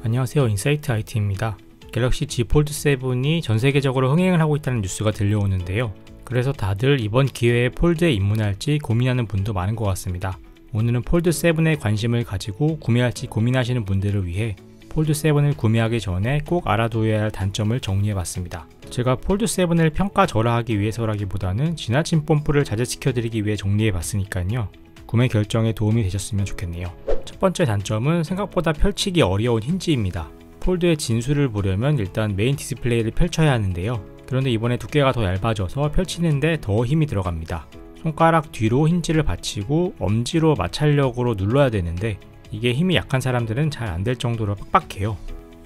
안녕하세요, 인사이트 IT입니다. 갤럭시 Z 폴드 7이 전세계적으로 흥행을 하고 있다는 뉴스가 들려오는데요. 그래서 다들 이번 기회에 폴드에 입문할지 고민하는 분도 많은 것 같습니다. 오늘은 폴드 7에 관심을 가지고 구매할지 고민하시는 분들을 위해 폴드 7을 구매하기 전에 꼭 알아둬야 할 단점을 정리해봤습니다. 제가 폴드 7을 평가절하하기 위해서라기보다는 지나친 뽐뿌를 자제시켜드리기 위해 정리해봤으니까요. 구매 결정에 도움이 되셨으면 좋겠네요. 첫 번째 단점은 생각보다 펼치기 어려운 힌지입니다. 폴드의 진수를 보려면 일단 메인 디스플레이를 펼쳐야 하는데요. 그런데 이번에 두께가 더 얇아져서 펼치는데 더 힘이 들어갑니다. 손가락 뒤로 힌지를 받치고 엄지로 마찰력으로 눌러야 되는데 이게 힘이 약한 사람들은 잘 안 될 정도로 빡빡해요.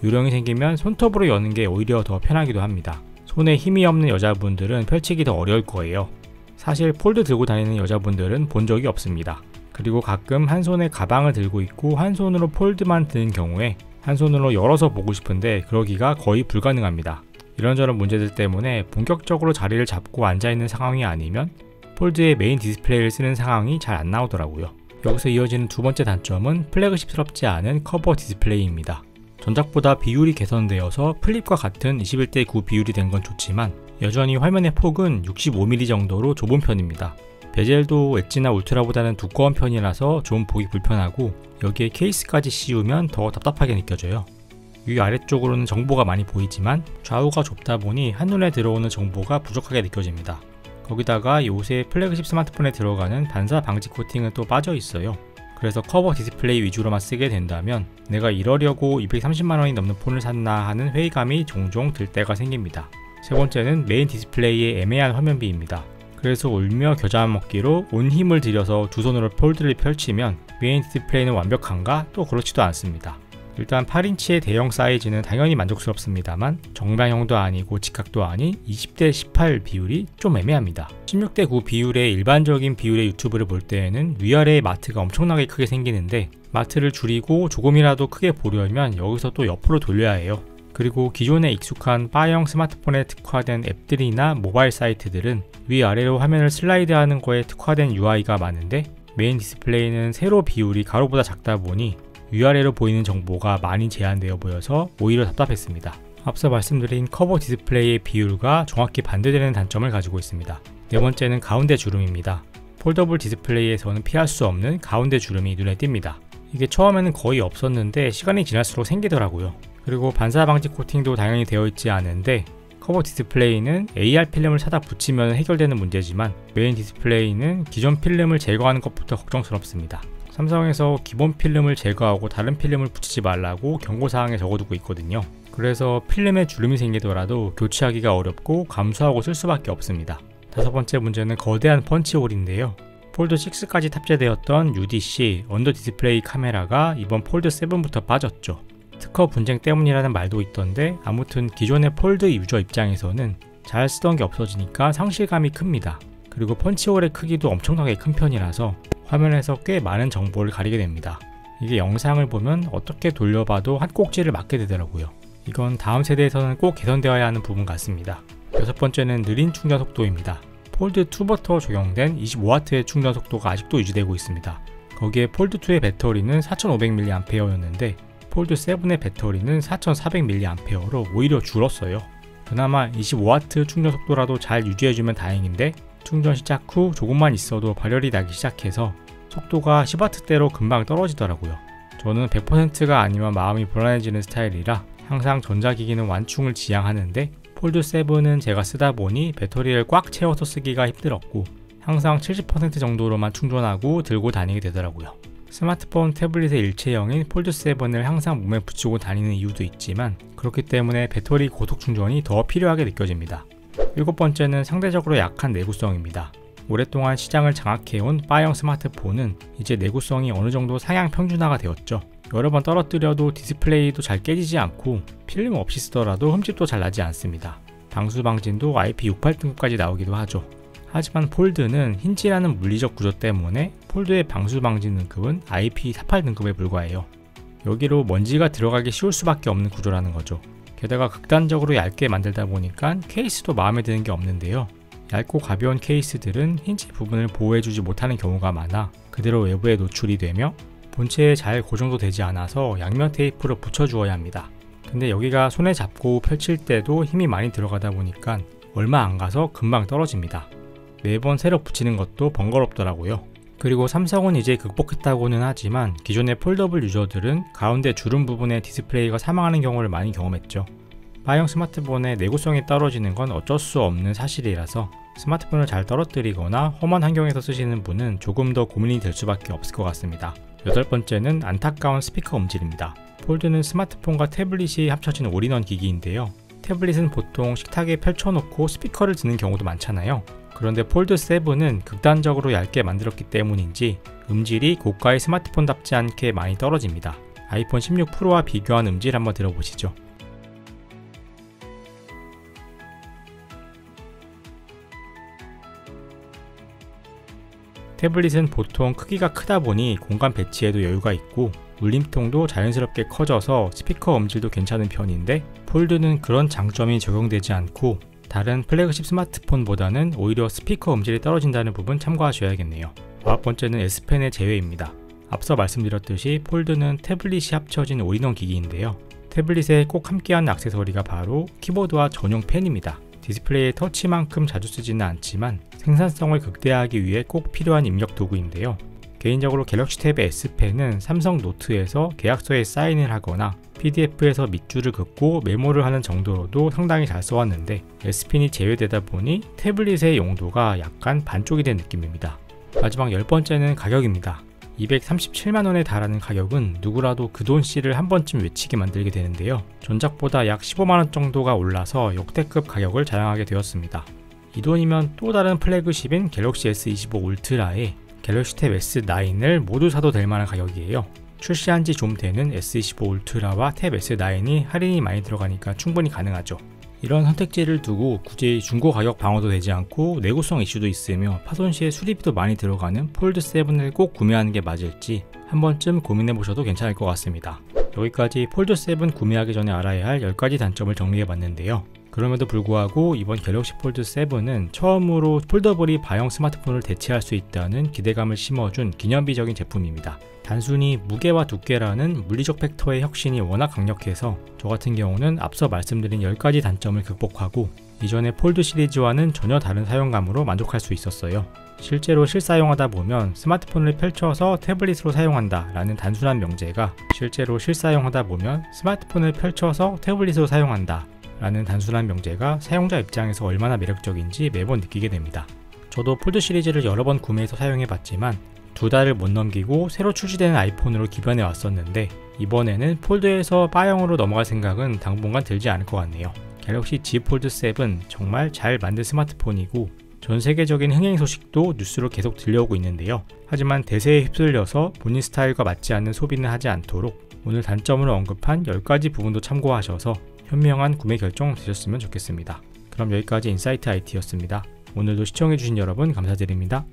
요령이 생기면 손톱으로 여는 게 오히려 더 편하기도 합니다. 손에 힘이 없는 여자분들은 펼치기 더 어려울 거예요. 사실 폴드 들고 다니는 여자분들은 본 적이 없습니다. 그리고 가끔 한 손에 가방을 들고 있고 한 손으로 폴드만 드는 경우에 한 손으로 열어서 보고 싶은데 그러기가 거의 불가능합니다. 이런저런 문제들 때문에 본격적으로 자리를 잡고 앉아있는 상황이 아니면 폴드의 메인 디스플레이를 쓰는 상황이 잘 안 나오더라고요. 여기서 이어지는 두 번째 단점은 플래그십스럽지 않은 커버 디스플레이입니다. 전작보다 비율이 개선되어서 플립과 같은 21:9 비율이 된 건 좋지만 여전히 화면의 폭은 65mm 정도로 좁은 편입니다. 베젤도 엣지나 울트라보다는 두꺼운 편이라서 좀 보기 불편하고 여기에 케이스까지 씌우면 더 답답하게 느껴져요. 위아래쪽으로는 정보가 많이 보이지만 좌우가 좁다 보니 한눈에 들어오는 정보가 부족하게 느껴집니다. 거기다가 요새 플래그십 스마트폰에 들어가는 반사 방지 코팅은 또 빠져 있어요. 그래서 커버 디스플레이 위주로만 쓰게 된다면 내가 이러려고 230만원이 넘는 폰을 샀나 하는 회의감이 종종 들 때가 생깁니다. 세 번째는 메인 디스플레이의 애매한 화면비입니다. 그래서 울며 겨자 먹기로 온 힘을 들여서 두 손으로 폴드를 펼치면 메인 디스플레이는 완벽한가? 또 그렇지도 않습니다. 일단 8인치의 대형 사이즈는 당연히 만족스럽습니다만 정방형도 아니고 직각도 아닌 20:18 비율이 좀 애매합니다. 16:9 비율의 일반적인 비율의 유튜브를 볼 때에는 위아래의 마트가 엄청나게 크게 생기는데 마트를 줄이고 조금이라도 크게 보려면 여기서 또 옆으로 돌려야 해요. 그리고 기존에 익숙한 바형 스마트폰에 특화된 앱들이나 모바일 사이트들은 위아래로 화면을 슬라이드하는 거에 특화된 UI가 많은데 메인 디스플레이는 세로 비율이 가로보다 작다 보니 위아래로 보이는 정보가 많이 제한되어 보여서 오히려 답답했습니다. 앞서 말씀드린 커버 디스플레이의 비율과 정확히 반대되는 단점을 가지고 있습니다. 네 번째는 가운데 주름입니다. 폴더블 디스플레이에서는 피할 수 없는 가운데 주름이 눈에 띕니다. 이게 처음에는 거의 없었는데 시간이 지날수록 생기더라고요. 그리고 반사 방지 코팅도 당연히 되어 있지 않은데 커버 디스플레이는 AR 필름을 사다 붙이면 해결되는 문제지만 메인 디스플레이는 기존 필름을 제거하는 것부터 걱정스럽습니다. 삼성에서 기본 필름을 제거하고 다른 필름을 붙이지 말라고 경고사항에 적어두고 있거든요. 그래서 필름에 주름이 생기더라도 교체하기가 어렵고 감수하고 쓸 수밖에 없습니다. 다섯 번째 문제는 거대한 펀치홀인데요. 폴드 6까지 탑재되었던 UDC 언더 디스플레이 카메라가 이번 폴드 7부터 빠졌죠. 특허 분쟁 때문이라는 말도 있던데 아무튼 기존의 폴드 유저 입장에서는 잘 쓰던 게 없어지니까 상실감이 큽니다. 그리고 펀치홀의 크기도 엄청나게 큰 편이라서 화면에서 꽤 많은 정보를 가리게 됩니다. 이게 영상을 보면 어떻게 돌려봐도 한 꼭지를 맞게 되더라고요. 이건 다음 세대에서는 꼭 개선되어야 하는 부분 같습니다. 여섯 번째는 느린 충전 속도입니다. 폴드 2부터 적용된 25W의 충전 속도가 아직도 유지되고 있습니다. 거기에 폴드 2의 배터리는 4500mAh였는데 폴드 7의 배터리는 4400mAh로 오히려 줄었어요. 그나마 25W 충전 속도라도 잘 유지해주면 다행인데 충전 시작 후 조금만 있어도 발열이 나기 시작해서 속도가 10W대로 금방 떨어지더라고요. 저는 100%가 아니면 마음이 불안해지는 스타일이라 항상 전자기기는 완충을 지향하는데 폴드 7은 제가 쓰다 보니 배터리를 꽉 채워서 쓰기가 힘들었고 항상 70% 정도로만 충전하고 들고 다니게 되더라고요. 스마트폰, 태블릿의 일체형인 폴드 7을 항상 몸에 붙이고 다니는 이유도 있지만 그렇기 때문에 배터리 고속 충전이 더 필요하게 느껴집니다. 일곱 번째는 상대적으로 약한 내구성입니다. 오랫동안 시장을 장악해온 바형 스마트폰은 이제 내구성이 어느 정도 상향 평준화가 되었죠. 여러 번 떨어뜨려도 디스플레이도 잘 깨지지 않고 필름 없이 쓰더라도 흠집도 잘 나지 않습니다. 방수 방진도 IP68 등급까지 나오기도 하죠. 하지만 폴드는 힌지라는 물리적 구조 때문에 폴드의 방수 방진 등급은 IP48 등급에 불과해요. 여기로 먼지가 들어가기 쉬울 수밖에 없는 구조라는 거죠. 게다가 극단적으로 얇게 만들다 보니까 케이스도 마음에 드는 게 없는데요. 얇고 가벼운 케이스들은 힌지 부분을 보호해주지 못하는 경우가 많아 그대로 외부에 노출이 되며 본체에 잘 고정도 되지 않아서 양면 테이프로 붙여주어야 합니다. 근데 여기가 손에 잡고 펼칠 때도 힘이 많이 들어가다 보니까 얼마 안 가서 금방 떨어집니다. 매번 새로 붙이는 것도 번거롭더라고요. 그리고 삼성은 이제 극복했다고는 하지만 기존의 폴더블 유저들은 가운데 주름 부분에 디스플레이가 사망하는 경우를 많이 경험했죠. 바형 스마트폰의 내구성이 떨어지는 건 어쩔 수 없는 사실이라서 스마트폰을 잘 떨어뜨리거나 험한 환경에서 쓰시는 분은 조금 더 고민이 될 수밖에 없을 것 같습니다. 여덟 번째는 안타까운 스피커 음질입니다. 폴드는 스마트폰과 태블릿이 합쳐진 올인원 기기인데요. 태블릿은 보통 식탁에 펼쳐놓고 스피커를 듣는 경우도 많잖아요. 그런데 폴드 7은 극단적으로 얇게 만들었기 때문인지 음질이 고가의 스마트폰답지 않게 많이 떨어집니다. 아이폰 16 프로와 비교한 음질 한번 들어보시죠. 태블릿은 보통 크기가 크다 보니 공간 배치에도 여유가 있고 울림통도 자연스럽게 커져서 스피커 음질도 괜찮은 편인데 폴드는 그런 장점이 적용되지 않고 다른 플래그십 스마트폰보다는 오히려 스피커 음질이 떨어진다는 부분 참고하셔야겠네요. 아홉 번째는 S펜의 제외입니다. 앞서 말씀드렸듯이 폴드는 태블릿이 합쳐진 올인원 기기인데요. 태블릿에 꼭 함께하는 액세서리가 바로 키보드와 전용 펜입니다. 디스플레이의 터치만큼 자주 쓰지는 않지만 생산성을 극대화하기 위해 꼭 필요한 입력 도구인데요. 개인적으로 갤럭시 탭의 S펜은 삼성 노트에서 계약서에 사인을 하거나 PDF에서 밑줄을 긋고 메모를 하는 정도로도 상당히 잘 써왔는데 S펜이 제외되다 보니 태블릿의 용도가 약간 반쪽이 된 느낌입니다. 마지막 10번째는 가격입니다. 237만원에 달하는 가격은 누구라도 그 돈씨를 한 번쯤 외치게 만들게 되는데요. 전작보다 약 15만원 정도가 올라서 역대급 가격을 자랑하게 되었습니다. 이 돈이면 또 다른 플래그십인 갤럭시 S25 울트라에 갤럭시 탭 S9을 모두 사도 될 만한 가격이에요. 출시한 지 좀 되는 S25 울트라와 탭 S9이 할인이 많이 들어가니까 충분히 가능하죠. 이런 선택지를 두고 굳이 중고 가격 방어도 되지 않고 내구성 이슈도 있으며 파손 시에 수리비도 많이 들어가는 폴드 7을 꼭 구매하는 게 맞을지 한 번쯤 고민해 보셔도 괜찮을 것 같습니다. 여기까지 폴드 7 구매하기 전에 알아야 할 10가지 단점을 정리해 봤는데요. 그럼에도 불구하고 이번 갤럭시 폴드 7은 처음으로 폴더블이 바형 스마트폰을 대체할 수 있다는 기대감을 심어준 기념비적인 제품입니다. 단순히 무게와 두께라는 물리적 팩터의 혁신이 워낙 강력해서 저 같은 경우는 앞서 말씀드린 10가지 단점을 극복하고 이전의 폴드 시리즈와는 전혀 다른 사용감으로 만족할 수 있었어요. 실제로 실사용하다 보면 스마트폰을 펼쳐서 태블릿으로 사용한다 라는 단순한 명제가 실제로 실사용하다 보면 스마트폰을 펼쳐서 태블릿으로 사용한다 라는 단순한 명제가 사용자 입장에서 얼마나 매력적인지 매번 느끼게 됩니다. 저도 폴드 시리즈를 여러 번 구매해서 사용해 봤지만 2달을 못 넘기고 새로 출시되는 아이폰으로 기변해 왔었는데 이번에는 폴드에서 바형으로 넘어갈 생각은 당분간 들지 않을 것 같네요. 갤럭시 Z 폴드 7 정말 잘 만든 스마트폰이고 전 세계적인 흥행 소식도 뉴스로 계속 들려오고 있는데요. 하지만 대세에 휩쓸려서 본인 스타일과 맞지 않는 소비는 하지 않도록 오늘 단점으로 언급한 10가지 부분도 참고하셔서 현명한 구매 결정 되셨으면 좋겠습니다. 그럼 여기까지 인사이트 IT였습니다. 오늘도 시청해주신 여러분 감사드립니다.